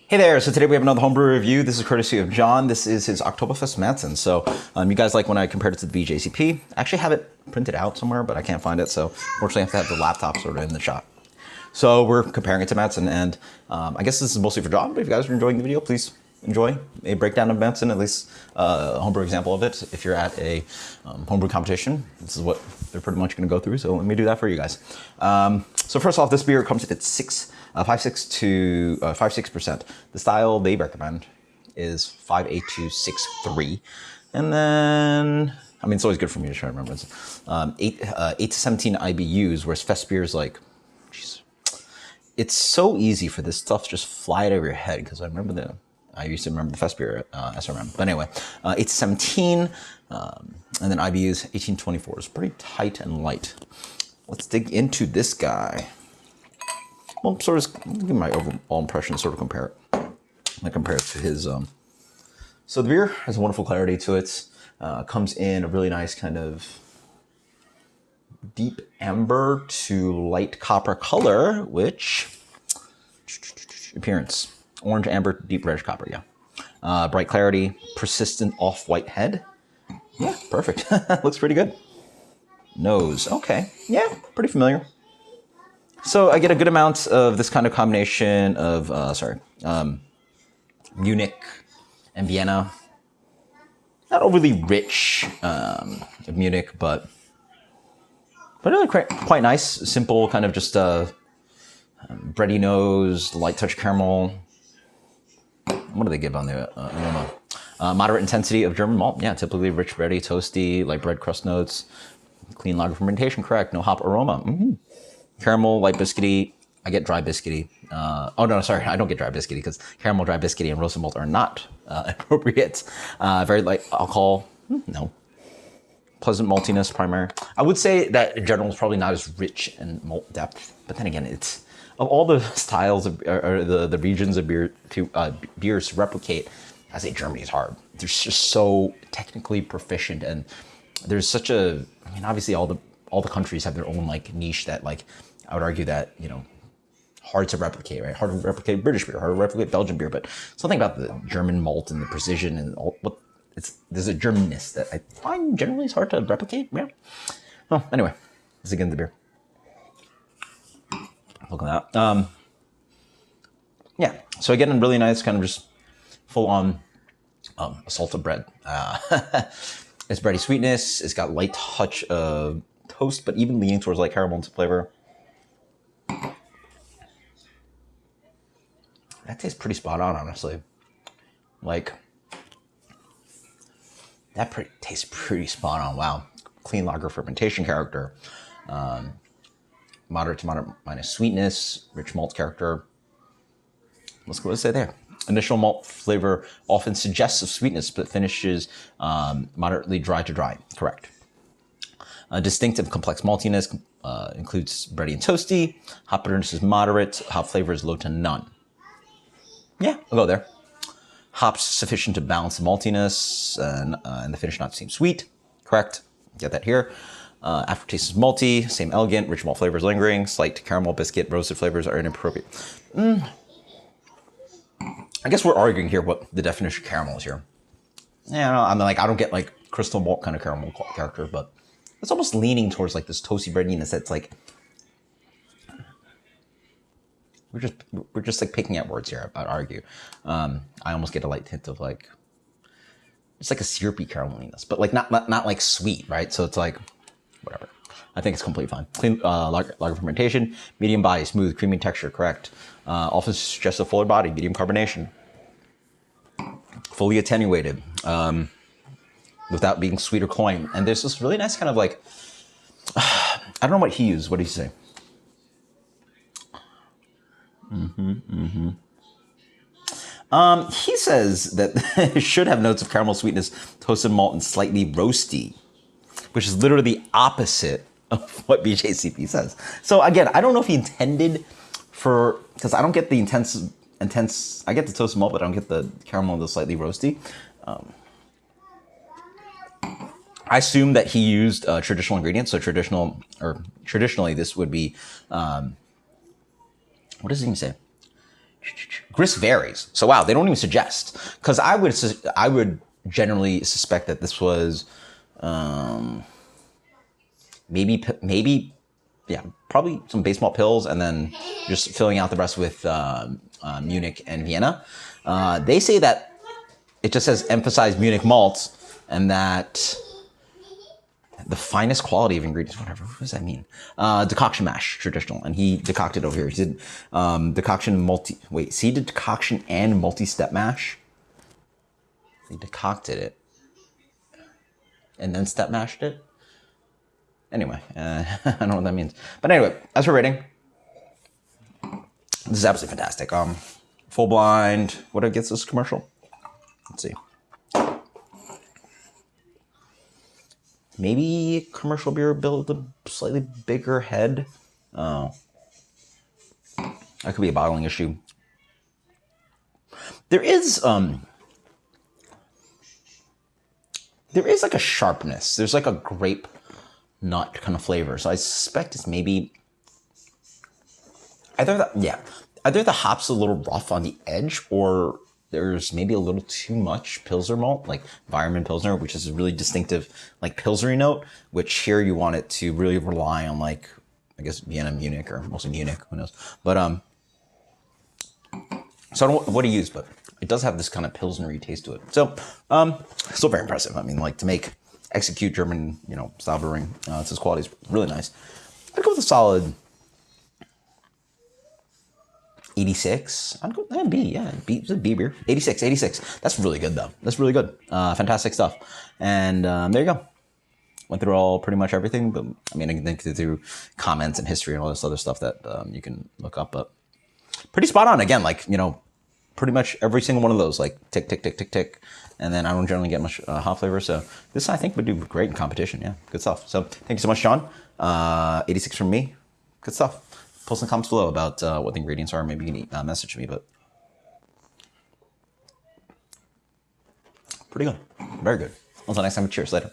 Hey there, so today we have another homebrew review. This is courtesy of John. This is his Oktoberfest Marzen. So you guys like when I compared it to the BJCP. I actually have it printed out somewhere, but I can't find it. So fortunately I have to have the laptop sort of in the shop. So we're comparing it to Marzen, and I guess this is mostly for John, but if you guys are enjoying the video, please enjoy a breakdown of Marzen, at least a homebrew example of it. If you're at a homebrew competition, this is what they're pretty much gonna go through. So let me do that for you guys. So first off, this beer comes at 5.6%. The style they recommend is 5.8 to 6.3. And then, I mean, it's always good for me to try to remember. It's 8 to 17 IBUs, whereas Fest beer is like, geez, it's so easy for this stuff to just fly it over your head, because I used to remember the Fest beer SRM. But anyway, 8 to 17, and then IBUs 18 to 24 is pretty tight and light. Let's dig into this guy. Well, sort of give my overall impression, sort of compare it. I compare it to his. So the beer has a wonderful clarity to it. Comes in a really nice kind of deep amber to light copper color, which appearance orange, amber, deep reddish copper. Yeah, bright clarity, persistent off-white head. Yeah, perfect. Looks pretty good. Nose, okay, yeah, pretty familiar. So I get a good amount of this kind of combination of, Munich and Vienna. Not overly rich of Munich, but really quite nice. Simple, kind of just bready nose, light touch caramel. What do they give on the aroma? Moderate intensity of German malt. Yeah, typically rich, bready, toasty, like bread crust notes. Clean lager fermentation, correct. No hop aroma. Caramel, light biscuity. I get dry biscuity. Oh no, sorry, I don't get dry biscuity because caramel, dry biscuity, and roasted malt are not appropriate. Very light alcohol. No. Pleasant maltiness, primary. I would say that in general it's probably not as rich in malt depth, but then again, it's of all the styles of, or the regions of beers to replicate. I say Germany is hard. They're just so technically proficient, and there's such a. I mean, obviously all the countries have their own like niche that, like, I would argue that, you know, hard to replicate, right? Hard to replicate British beer, hard to replicate Belgian beer, but something about the German malt and the precision and all, there's a Germanness that I find generally is hard to replicate. Yeah. Well, anyway, let's get into the beer. Look at that. Yeah. So again, a really nice kind of just full on salted bread. It's bready sweetness. It's got light touch of toast, but even leaning towards like caramel flavor. That tastes pretty spot on, honestly. Like, tastes pretty spot on. Wow. Clean lager fermentation character. Moderate to moderate minus sweetness. Rich malt character. Let's go. Let's say there. Initial malt flavor often suggests of sweetness, but finishes moderately dry to dry. Correct. Distinctive complex maltiness includes bready and toasty. Hop bitterness is moderate. Hop flavor is low to none. Yeah, I'll go there. Hops sufficient to balance the maltiness and the finish not seem sweet. Correct. Get that here. Aftertaste is malty. Same elegant. Rich malt flavors lingering. Slight caramel, biscuit, roasted flavors are inappropriate. I guess we're arguing here what the definition of caramel is here. Yeah, I mean, like, I don't get like crystal malt kind of caramel character, but it's almost leaning towards like this toasty breadiness that's like, we're just like picking at words here, I'd argue. I almost get a light hint of like, it's like a syrupy carameliness, but like not like sweet, right? So it's like, whatever. I think it's completely fine. Clean lager fermentation, medium body, smooth, creamy texture, correct. Often suggests a fuller body, medium carbonation. Fully attenuated, without being sweet or cloying. And there's this really nice kind of like, I don't know what he used. What did he say? He says that it should have notes of caramel sweetness, toasted malt, and slightly roasty, which is literally the opposite of what BJCP says. So again, I don't know if he intended for, because I don't get the intense, I get the toasted malt, but I don't get the caramel and the slightly roasty. I assume that he used traditional ingredients. So traditionally this would be, what does he even say? Grist varies. So wow, they don't even suggest. Because I would generally suspect that this was maybe yeah, probably some base malt pills, and then just filling out the rest with Munich and Vienna. They say that it just says emphasize Munich malts, and that the finest quality of ingredients, whatever. What does that mean? Decoction mash, traditional, and he decocted over here. He did seeded decoction and multi-step mash. He decocted it and then step mashed it. Anyway, I don't know what that means. But anyway, as for rating, this is absolutely fantastic. Full blind. What gets this commercial? Let's see. Maybe commercial beer built a slightly bigger head. That could be a bottling issue. There is like a sharpness. There's like a grape nut kind of flavor. So I suspect it's maybe either the hop's a little rough on the edge, or there's maybe a little too much Pilsner malt, like Environment Pilsner, which is a really distinctive like Pilsnery note, which here you want it to really rely on, like, I guess Vienna, Munich, or mostly Munich, who knows. But so I don't know what he used, but it does have this kind of Pilsnery taste to it. So still very impressive. I mean, like, to execute German, style brewing, this quality is really nice. I'd go with a solid 86. I'd go B, yeah. B beer. 86. That's really good, though. That's really good. Fantastic stuff. And there you go. Went through pretty much everything, but I mean, I can think through comments and history and all this other stuff that you can look up, but pretty spot on. Again, like, pretty much every single one of those, like, tick, tick, tick, tick, tick. And then I don't generally get much hop flavor, so this, I think, would do great in competition. Yeah, good stuff. So thank you so much, Sean. 86 from me. Good stuff. Post in the comments below about what the ingredients are. Maybe you can message me, but pretty good. Very good. Until next time, cheers. Later.